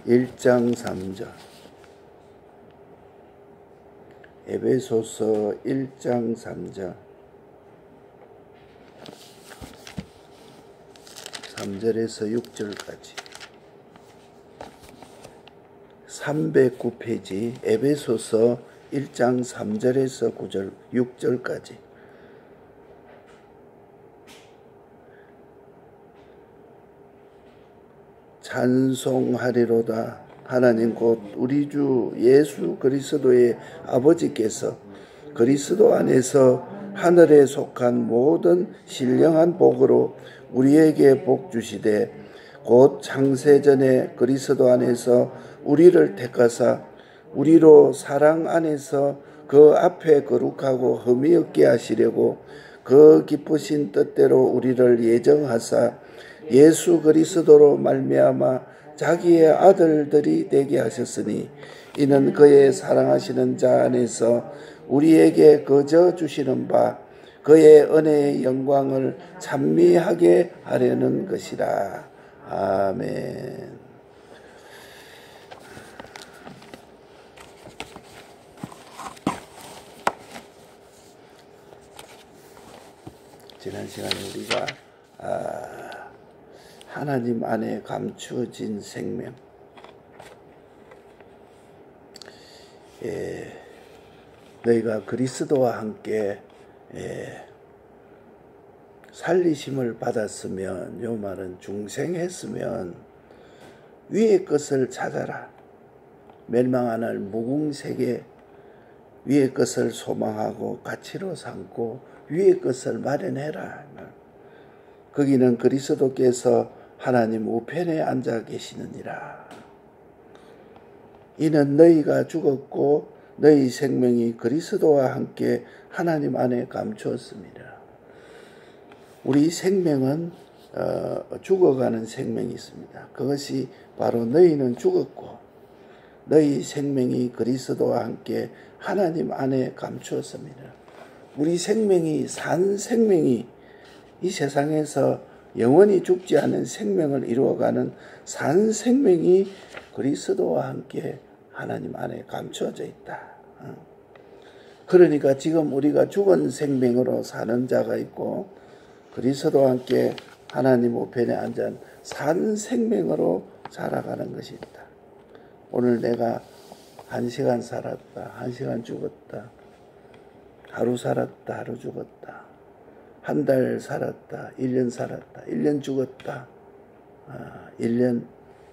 1장 3절. 에베소서 1장 3절. 3절에서 6절까지. 309페이지 에베소서 1장 3절에서 9절, 6절까지. 찬송하리로다. 하나님 곧 우리 주 예수 그리스도의 아버지께서 그리스도 안에서 하늘에 속한 모든 신령한 복으로 우리에게 복 주시되 곧 창세전에 그리스도 안에서 우리를 택하사 우리로 사랑 안에서 그 앞에 거룩하고 흠이 없게 하시려고 그 기쁘신 뜻대로 우리를 예정하사 예수 그리스도로 말미암아 자기의 아들들이 되게 하셨으니 이는 그의 사랑하시는 자 안에서 우리에게 거저 주시는 바 그의 은혜의 영광을 찬미하게 하려는 것이라. 아멘. 지난 시간에 우리가 하나님 안에 감추어진 생명, 너희가 그리스도와 함께 살리심을 받았으면, 요 말은 중생했으면 위의 것을 찾아라. 멸망하는 무궁세계 위의 것을 소망하고 가치로 삼고 위의 것을 마련해라. 거기는 그리스도께서 하나님 우편에 앉아 계시느니라. 이는 너희가 죽었고 너희 생명이 그리스도와 함께 하나님 안에 감추었습니다. 우리 생명은 죽어가는 생명이 있습니다. 그것이 바로 너희는 죽었고 너희 생명이 그리스도와 함께 하나님 안에 감추었습니다. 우리 생명이 산 생명이 이 세상에서 영원히 죽지 않은 생명을 이루어가는 산 생명이 그리스도와 함께 하나님 안에 감추어져 있다. 그러니까 지금 우리가 죽은 생명으로 사는 자가 있고 그리스도와 함께 하나님 우편에 앉아 산 생명으로 살아가는 것이 있다. 오늘 내가 1시간 살았다. 1시간 죽었다. 하루 살았다. 하루 죽었다. 한 달 살았다. 1년 살았다. 1년 죽었다. 1년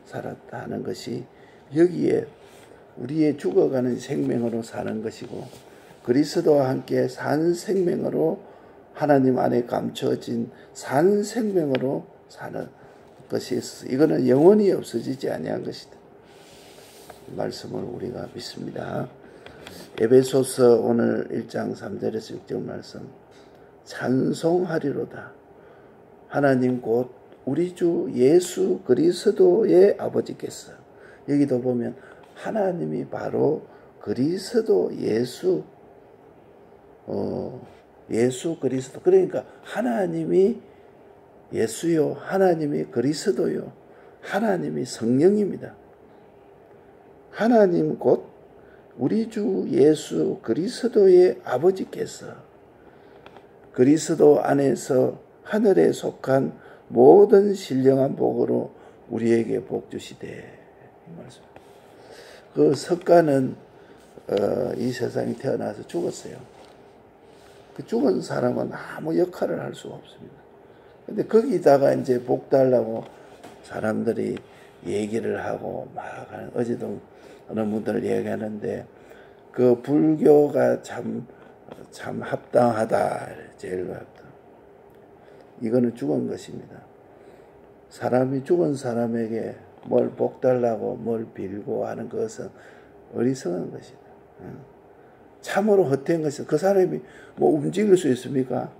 살았다 하는 것이 여기에 우리의 죽어가는 생명으로 사는 것이고 그리스도와 함께 산 생명으로 하나님 안에 감춰진 산 생명으로 사는 것이 있어서 이거는 영원히 없어지지 아니한 것이다. 말씀을 우리가 믿습니다. 에베소서 오늘 1장 3절에서 6절 말씀. 찬송하리로다. 하나님 곧 우리 주 예수 그리스도의 아버지께서. 여기도 보면 하나님이 바로 그리스도 예수 그리스도. 그러니까 하나님이 예수요, 하나님이 그리스도요, 하나님이 성령입니다. 하나님 곧 우리 주 예수 그리스도의 아버지께서 그리스도 안에서 하늘에 속한 모든 신령한 복으로 우리에게 복 주시되. 그 석가는 이 세상에 태어나서 죽었어요. 그 죽은 사람은 아무 역할을 할 수가 없습니다. 근데 거기다가 이제 복 달라고 사람들이 얘기를 하고 막 하는, 어제도 어느 분들 얘기하는데 그 불교가 참 합당하다. 제일 합당. 이거는 죽은 것입니다. 사람이 죽은 사람에게 뭘 복 달라고 뭘 빌고 하는 것은 어리석은 것이다. 참으로 헛된 것이다. 그 사람이 뭐 움직일 수 있습니까?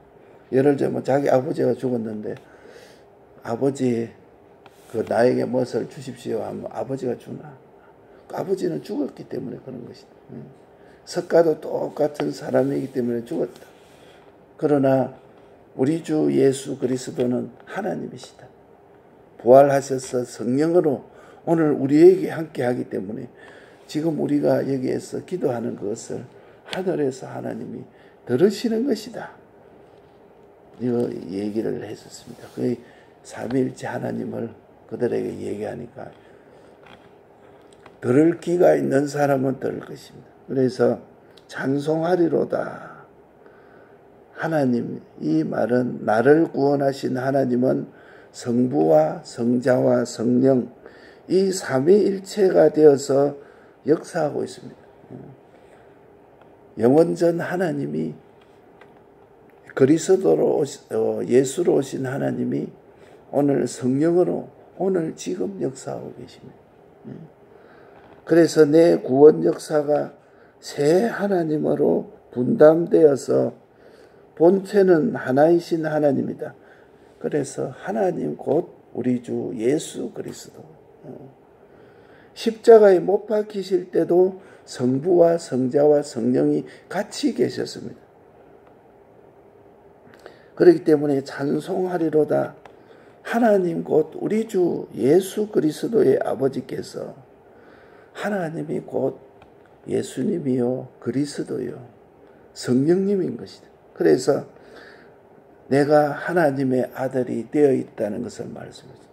예를 들면 자기 아버지가 죽었는데 아버지 그 나에게 무엇을 주십시오 하면 아버지가 주나? 아버지는 죽었기 때문에 그런 것이다. 석가도 똑같은 사람이기 때문에 죽었다. 그러나 우리 주 예수 그리스도는 하나님이시다. 부활하셔서 성령으로 오늘 우리에게 함께 하기 때문에 지금 우리가 여기에서 기도하는 것을 하늘에서 하나님이 들으시는 것이다. 이거 얘기를 했었습니다. 그 삼위일체 하나님을 그들에게 얘기하니까 들을 귀가 있는 사람은 들을 것입니다. 그래서 찬송하리로다. 하나님, 이 말은 나를 구원하신 하나님은 성부와 성자와 성령 이 삼위일체가 되어서 역사하고 있습니다. 영원전 하나님이 그리스도로 예수로 오신 하나님이 오늘 성령으로 오늘 지금 역사하고 계십니다. 그래서 내 구원 역사가 새 하나님으로 분담되어서 본체는 하나이신 하나님이다. 그래서 하나님 곧 우리 주 예수 그리스도. 십자가에 못 박히실 때도 성부와 성자와 성령이 같이 계셨습니다. 그렇기 때문에 찬송하리로다. 하나님 곧 우리 주 예수 그리스도의 아버지께서 하나님이 곧 예수님이요 그리스도요 성령님인 것이다. 그래서 내가 하나님의 아들이 되어 있다는 것을 말씀합니다.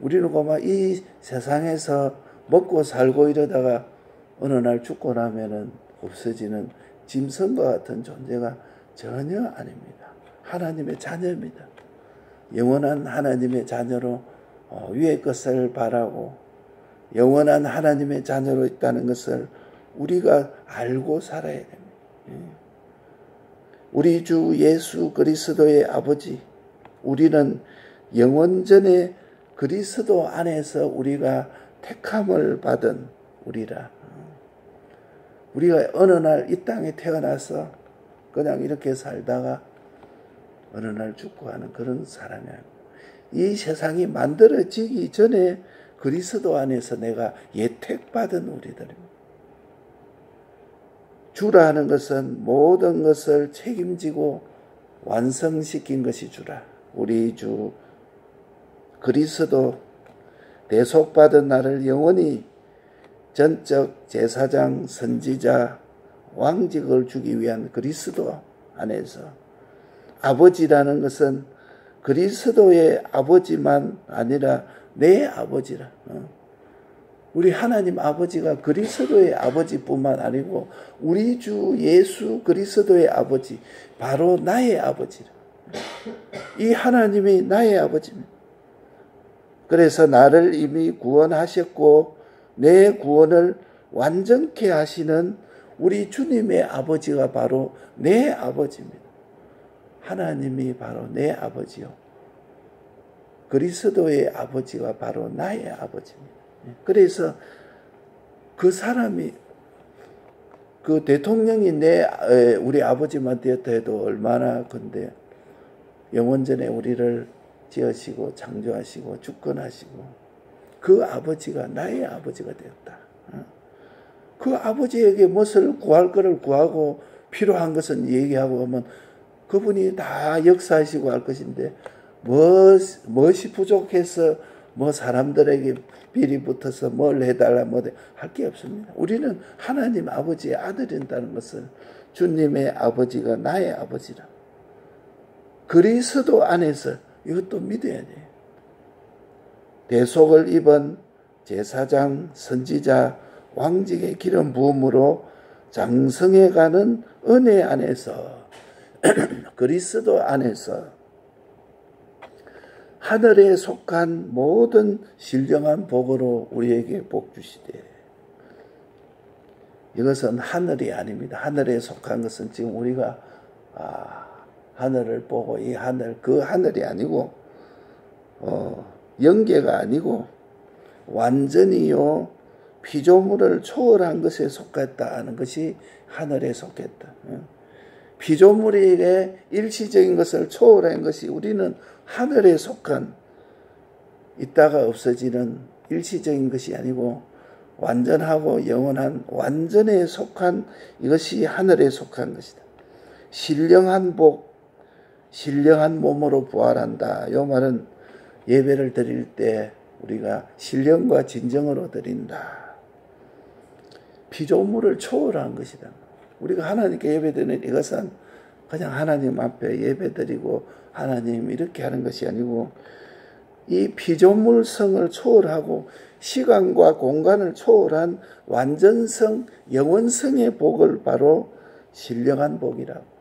우리는 고마 이 세상에서 먹고 살고 이러다가 어느 날 죽고 나면은 없어지는 짐승과 같은 존재가 전혀 아닙니다. 하나님의 자녀입니다. 영원한 하나님의 자녀로 위의 것을 바라고 영원한 하나님의 자녀로 있다는 것을 우리가 알고 살아야 됩니다. 우리 주 예수 그리스도의 아버지, 우리는 영원전에 그리스도 안에서 우리가 택함을 받은 우리라. 우리가 어느 날 이 땅에 태어나서 그냥 이렇게 살다가 어느 날 죽고 하는 그런 사람이 아니고 이 세상이 만들어지기 전에 그리스도 안에서 내가 예택받은 우리들입니다. 주라 하는 것은 모든 것을 책임지고 완성시킨 것이 주라. 우리 주 그리스도 대속받은 나를 영원히 전적 제사장, 선지자, 왕직을 주기 위한 그리스도 안에서 아버지라는 것은 그리스도의 아버지만 아니라 내 아버지라. 우리 하나님 아버지가 그리스도의 아버지뿐만 아니고 우리 주 예수 그리스도의 아버지, 바로 나의 아버지라. 이 하나님이 나의 아버지입니다. 그래서 나를 이미 구원하셨고 내 구원을 완전케 하시는 우리 주님의 아버지가 바로 내 아버지입니다. 하나님이 바로 내 아버지요. 그리스도의 아버지가 바로 나의 아버지입니다. 그래서 그 사람이 그 대통령이 우리 아버지만 되었다 해도 얼마나 근데 영원전에 우리를 지으시고 창조하시고 주권하시고 그 아버지가 나의 아버지가 되었다. 그 아버지에게 무엇을 구할 것을 구하고 필요한 것은 얘기하고 하면 그분이 다 역사하시고 할 것인데 무엇이 부족해서 사람들에게 비리 붙어서 뭘 해달라 할 게 없습니다. 우리는 하나님 아버지의 아들이라는 것을 주님의 아버지가 나의 아버지라. 그리스도 안에서 이것도 믿어야 돼요. 대속을 입은 제사장, 선지자, 왕직의 기름 부음으로 장성해가는 은혜 안에서 그리스도 안에서 하늘에 속한 모든 신령한 복으로 우리에게 복 주시되 이것은 하늘이 아닙니다. 하늘에 속한 것은 지금 우리가 하늘을 보고 이 하늘 그 하늘이 아니고 영계가 아니고 완전히요 피조물을 초월한 것에 속했다 하는 것이 하늘에 속했다. 피조물에게 일시적인 것을 초월한 것이 우리는 하늘에 속한 있다가 없어지는 일시적인 것이 아니고 완전하고 영원한 완전에 속한 이것이 하늘에 속한 것이다. 신령한 복, 신령한 몸으로 부활한다. 이 말은 예배를 드릴 때 우리가 신령과 진정으로 드린다. 피조물을 초월한 것이다. 우리가 하나님께 예배드리는 이것은 그냥 하나님 앞에 예배드리고 하나님 이렇게 하는 것이 아니고 이 피조물성을 초월하고 시간과 공간을 초월한 완전성, 영원성의 복을 바로 신령한 복이라고.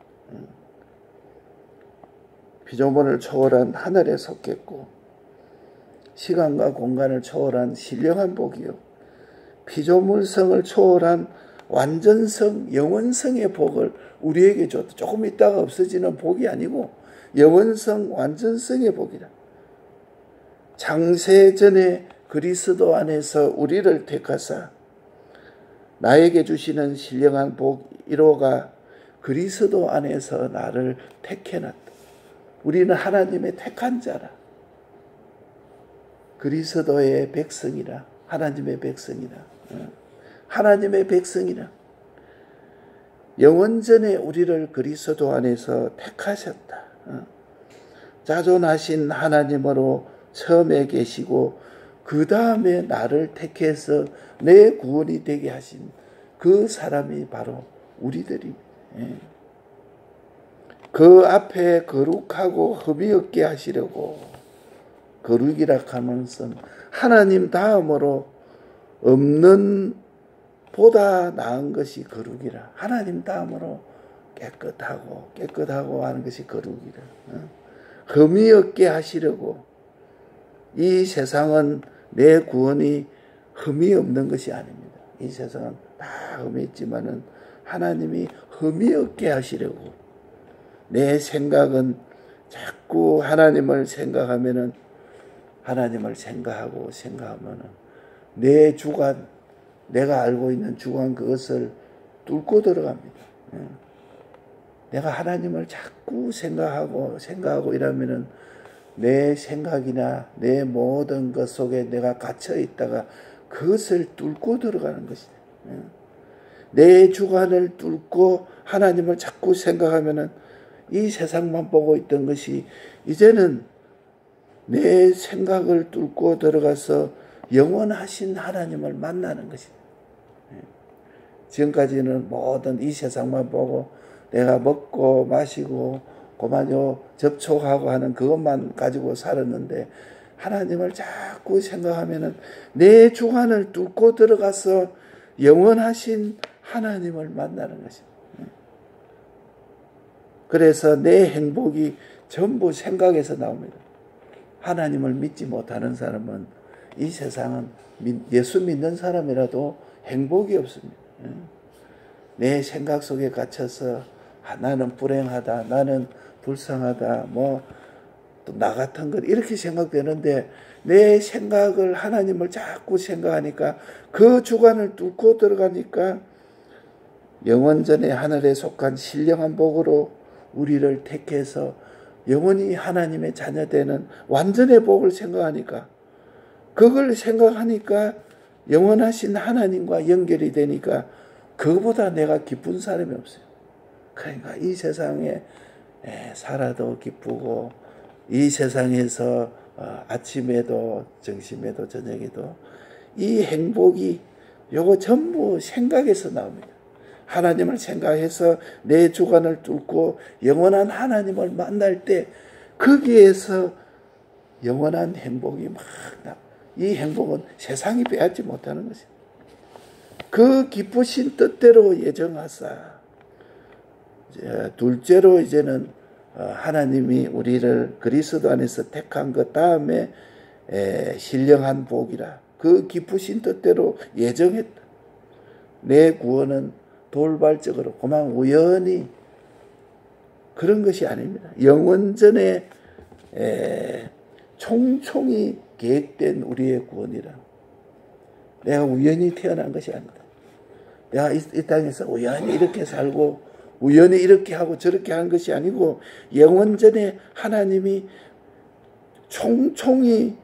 피조물을 초월한 하늘에 속했고 시간과 공간을 초월한 신령한 복이요, 피조물성을 초월한 완전성, 영원성의 복을 우리에게 줬다. 조금 있다가 없어지는 복이 아니고 영원성, 완전성의 복이다. 창세전에 그리스도 안에서 우리를 택하사 나에게 주시는 신령한 복 1호가 그리스도 안에서 나를 택해놨다. 우리는 하나님의 택한 자라. 그리스도의 백성이라. 하나님의 백성이라. 하나님의 백성이라. 영원전에 우리를 그리스도 안에서 택하셨다. 자존하신 하나님으로 처음에 계시고 그 다음에 나를 택해서 내 구원이 되게 하신 그 사람이 바로 우리들입니다. 그 앞에 거룩하고 흠이 없게 하시려고, 거룩이라 하면서 하나님 다음으로 없는 보다 나은 것이 거룩이라. 하나님 다음으로 깨끗하고 하는 것이 거룩이라. 흠이 없게 하시려고. 이 세상은 내 구원이 흠이 없는 것이 아닙니다. 이 세상은 다 흠이 있지만은 하나님이 흠이 없게 하시려고. 내 생각은 자꾸 하나님을 생각하면은, 하나님을 생각하면은 내 주관, 내가 알고 있는 주관 그것을 뚫고 들어갑니다. 내가 하나님을 자꾸 생각하고 이러면은 내 생각이나 내 모든 것 속에 내가 갇혀 있다가 그것을 뚫고 들어가는 것이다. 내 주관을 뚫고 하나님을 자꾸 생각하면은 이 세상만 보고 있던 것이 이제는 내 생각을 뚫고 들어가서 영원하신 하나님을 만나는 것이다. 지금까지는 모든 이 세상만 보고 내가 먹고 마시고 그만요 접촉하고 하는 그것만 가지고 살았는데, 하나님을 자꾸 생각하면은 내 주관을 뚫고 들어가서 영원하신 하나님을 만나는 것입니다. 그래서 내 행복이 전부 생각에서 나옵니다. 하나님을 믿지 못하는 사람은, 이 세상은 예수 믿는 사람이라도 행복이 없습니다. 내 생각 속에 갇혀서 나는 불행하다, 나는 불쌍하다, 또 나 같은 것 이렇게 생각되는데, 내 생각을 하나님을 자꾸 생각하니까 그 주관을 뚫고 들어가니까 영원전에 하늘에 속한 신령한 복으로 우리를 택해서 영원히 하나님의 자녀되는 완전의 복을 생각하니까, 그걸 생각하니까 영원하신 하나님과 연결이 되니까 그거보다 내가 기쁜 사람이 없어요. 그러니까 이 세상에 살아도 기쁘고, 이 세상에서 아침에도 점심에도 저녁에도 이 행복이 요거 전부 생각에서 나옵니다. 하나님을 생각해서 내 주관을 뚫고 영원한 하나님을 만날 때 거기에서 영원한 행복이 막 나. 이 행복은 세상이 빼앗지 못하는 것입니다. 그 기쁘신 뜻대로 예정하사, 둘째로 이제는 하나님이 우리를 그리스도 안에서 택한 것 다음에 신령한 복이라. 그 기쁘신 뜻대로 예정했다. 내 구원은 돌발적으로 그만 우연히 그런 것이 아닙니다. 영원전에 총총히 계획된 우리의 구원이라. 내가 우연히 태어난 것이 아니다. 내가 이 땅에서 우연히 이렇게 살고 우연히 이렇게 하고 저렇게 한 것이 아니고, 영원전에 하나님이 총총히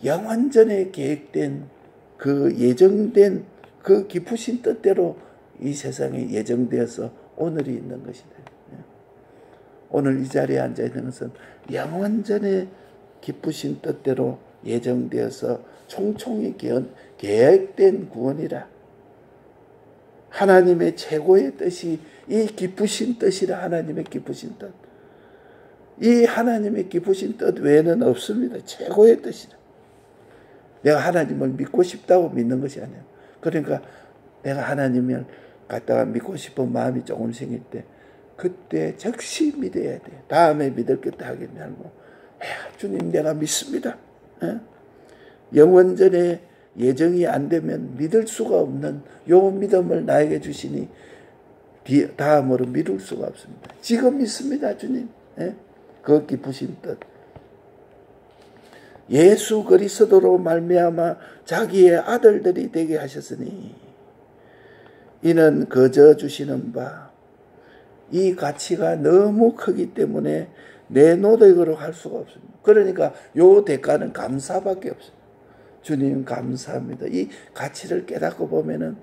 영원전에 계획된 그 예정된 그 기쁘신 뜻대로 이 세상에 예정되어서 오늘이 있는 것이다. 오늘 이 자리에 앉아 있는 것은 영원전에 기쁘신 뜻대로 예정되어서 총총히 계획된 구원이라. 하나님의 최고의 뜻이 이 기쁘신 뜻이라. 하나님의 기쁘신 뜻. 이 하나님의 기쁘신 뜻 외에는 없습니다. 최고의 뜻이라. 내가 하나님을 믿고 싶다고 믿는 것이 아니야. 그러니까 내가 하나님을 갖다가 믿고 싶은 마음이 조금 생길 때 그때 즉시 믿어야 돼. 다음에 믿을 것도 하겠냐 말고 주님 내가 믿습니다. 영원전에 예정이 안 되면 믿을 수가 없는 요 믿음을 나에게 주시니 다음으로 믿을 수가 없습니다. 지금 믿습니다 주님. 그 기쁘신 뜻. 예수 그리스도로 말미암아 자기의 아들들이 되게 하셨으니 이는 거저 주시는 바. 이 가치가 너무 크기 때문에 내 노력으로 할 수가 없습니다. 그러니까 요 대가는 감사밖에 없어요. 주님 감사합니다. 이 가치를 깨닫고 보면은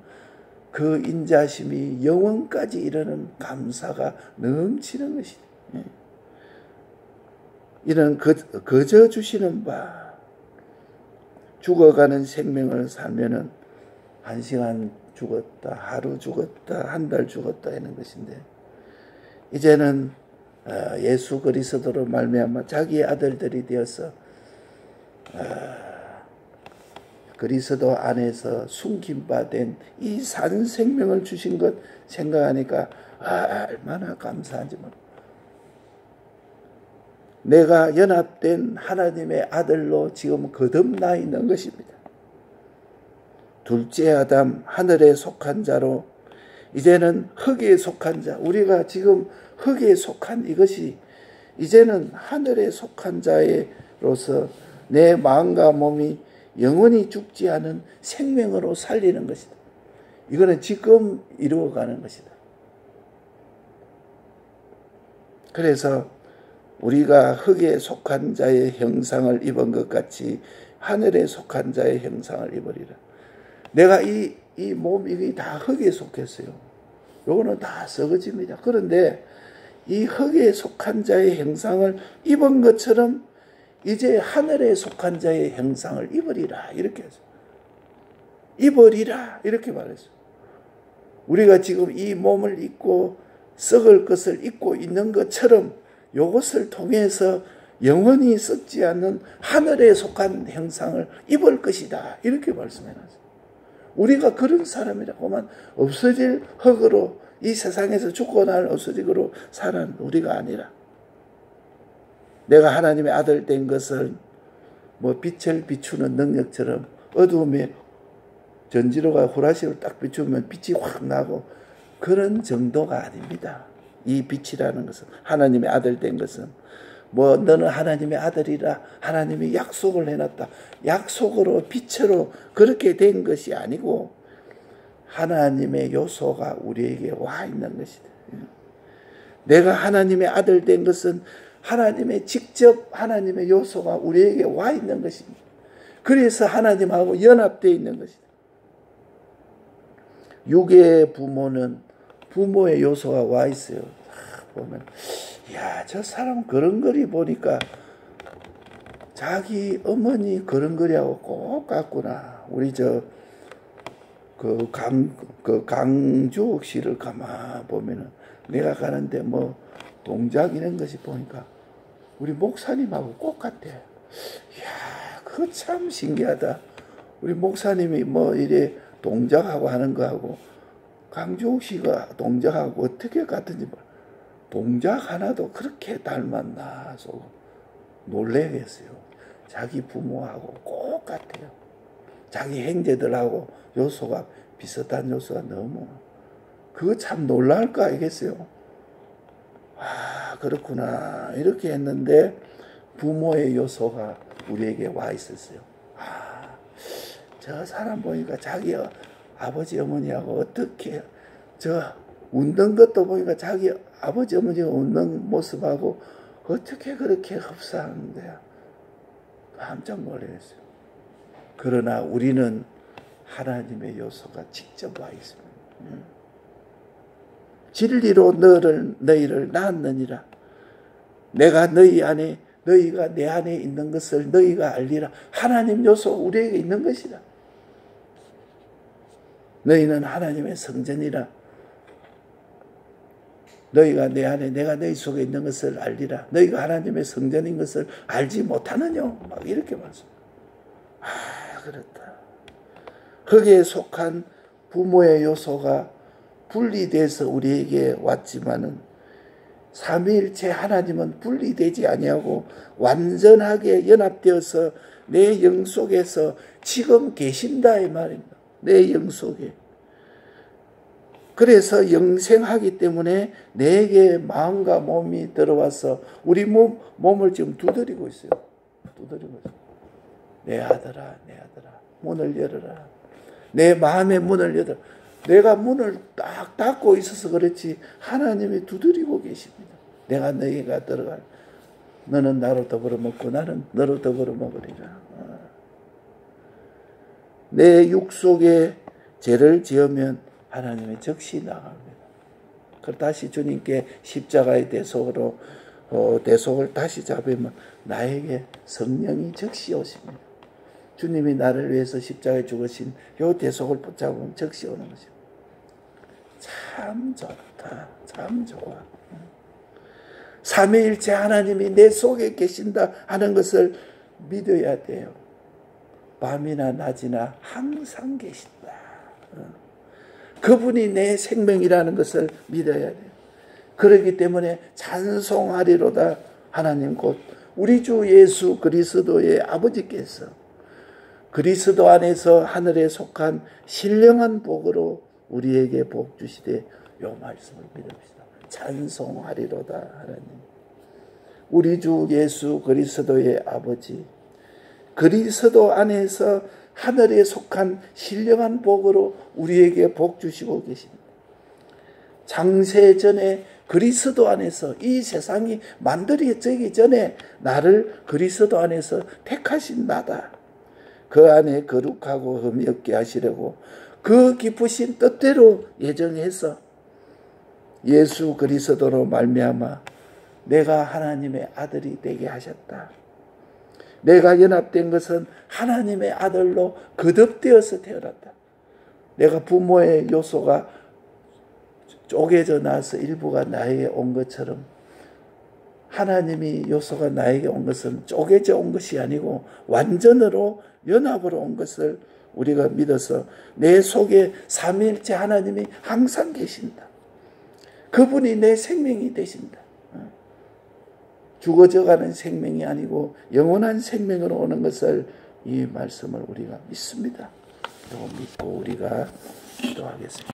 그 인자심이 영원까지 이르는 감사가 넘치는 것이다. 이는 거저 주시는 바. 죽어가는 생명을 살면은 1시간 죽었다, 하루 죽었다, 한 달 죽었다 하는 것인데 이제는 예수 그리스도로 말미암아 자기의 아들들이 되어서 그리스도 안에서 숨긴 바 된 이 산 생명을 주신 것 생각하니까 얼마나 감사한지 모르겠어요. 내가 연합된 하나님의 아들로 지금 거듭나 있는 것입니다. 둘째 아담, 하늘에 속한 자로 이제는 흙에 속한 자, 우리가 지금 흙에 속한 이것이 이제는 하늘에 속한 자로서 내 마음과 몸이 영원히 죽지 않은 생명으로 살리는 것이다. 이거는 지금 이루어가는 것이다. 그래서 우리가 흙에 속한 자의 형상을 입은 것 같이 하늘에 속한 자의 형상을 입으리라. 내가 이 몸 이게 다 흙에 속했어요. 요거는 다 썩어집니다. 그런데 이 흙에 속한 자의 형상을 입은 것처럼 이제 하늘에 속한 자의 형상을 입으리라. 이렇게 했어요. 입으리라. 이렇게 말했어요. 우리가 지금 이 몸을 입고 썩을 것을 입고 있는 것처럼 이것을 통해서 영원히 썩지 않는 하늘에 속한 형상을 입을 것이다. 이렇게 말씀해놨어요. 우리가 그런 사람이라고만 없어질 흙으로 이 세상에서 죽고 날 없어지기로 사는 우리가 아니라 내가 하나님의 아들 된 것을 뭐 빛을 비추는 능력처럼 어두움에 전지로가 후라시로 딱 비추면 빛이 확 나고 그런 정도가 아닙니다. 이 빛이라는 것은 하나님의 아들 된 것은 뭐 너는 하나님의 아들이라 하나님이 약속을 해놨다. 약속으로 빛으로 그렇게 된 것이 아니고 하나님의 요소가 우리에게 와 있는 것이다. 내가 하나님의 아들 된 것은 하나님의 직접 하나님의 요소가 우리에게 와 있는 것입니다. 그래서 하나님하고 연합되어 있는 것이다. 육의 부모는 부모의 요소가 와 있어요. 보면 야, 저 사람 그런거리 보니까 자기 어머니 그런거리하고 꼭 같구나. 우리 강주옥 씨를 가만 보면은 내가 가는데 뭐 동작 이런 것이 보니까 우리 목사님하고 꼭 같아. 이야, 그거 참 신기하다. 우리 목사님이 뭐 이래 동작하고 하는 거하고 강주옥 씨가 동작하고 어떻게 같은지 몰라. 동작 하나도 그렇게 닮았나 서 놀래겠어요. 자기 부모하고 꼭 같아요. 자기 형제들하고 요소가 비슷한 요소가 너무 그거 참 놀랄 거 아니겠어요. 그렇구나 이렇게 했는데 부모의 요소가 우리에게 와 있었어요. 저 사람 보니까 자기 아버지 어머니하고 어떻게 웃는 것도 보니까 자기 아버지 어머니가 웃는 모습하고 어떻게 그렇게 흡사한 거야. 깜짝 놀랐어요. 그러나 우리는 하나님의 요소가 직접 와 있습니다. 진리로 너희를 낳았느니라. 내가 너희 안에 너희가 내 안에 있는 것을 너희가 알리라. 하나님 요소 우리에게 있는 것이다. 너희는 하나님의 성전이라. 너희가 내 안에 내가 너희 속에 있는 것을 알리라. 너희가 하나님의 성전인 것을 알지 못하느냐. 막 이렇게 말씀합니다. 그렇다. 흙에 속한 부모의 요소가 분리돼서 우리에게 왔지만은 삼위일체 하나님은 분리되지 아니하고 완전하게 연합되어서 내 영 속에서 지금 계신다 이 말입니다. 내 영 속에. 그래서 영생하기 때문에 내게 마음과 몸이 들어와서 우리 몸을 지금 두드리고 있어요. 두드리고 있어요. 내 아들아, 내 아들아, 문을 열어라. 내 마음의 문을 열어라. 내가 문을 딱 닫고 있어서 그렇지 하나님이 두드리고 계십니다. 내가 너희가 들어갈. 너는 나로 더불어 먹고 나는 너로 더불어 먹으리라. 내 육속에 죄를 지으면 하나님의 적시 나갑니다. 그걸 다시 주님께 십자가의 대속으로 대속을 다시 잡으면 나에게 성령이 적시 오십니다. 주님이 나를 위해서 십자가에 죽으신 요 대속을 붙잡으면 적시 오는 것입니다. 참 좋다. 참 좋아. 삼위일체 하나님이 내 속에 계신다 하는 것을 믿어야 돼요. 밤이나 낮이나 항상 계신다. 그분이 내 생명이라는 것을 믿어야 돼요. 그렇기 때문에 찬송하리로다. 하나님 곧 우리 주 예수 그리스도의 아버지께서 그리스도 안에서 하늘에 속한 신령한 복으로 우리에게 복 주시되 요 말씀을 믿읍시다. 찬송하리로다. 하나님 우리 주 예수 그리스도의 아버지 그리스도 안에서 하늘에 속한 신령한 복으로 우리에게 복 주시고 계십니다. 창세전에 그리스도 안에서 이 세상이 만들어지기 전에 나를 그리스도 안에서 택하신 나다. 그 안에 거룩하고 흠이 없게 하시려고 그 기쁘신 뜻대로 예정해서 예수 그리스도로 말미암아 내가 하나님의 아들이 되게 하셨다. 내가 연합된 것은 하나님의 아들로 거듭되어서 태어났다. 내가 부모의 요소가 쪼개져 나서 일부가 나에게 온 것처럼 하나님이 요소가 나에게 온 것은 쪼개져 온 것이 아니고 완전으로 연합으로 온 것을 우리가 믿어서 내 속에 삼위일체 하나님이 항상 계신다. 그분이 내 생명이 되신다. 죽어져가는 생명이 아니고 영원한 생명으로 오는 것을 이 말씀을 우리가 믿습니다. 또 믿고 우리가 기도하겠습니다.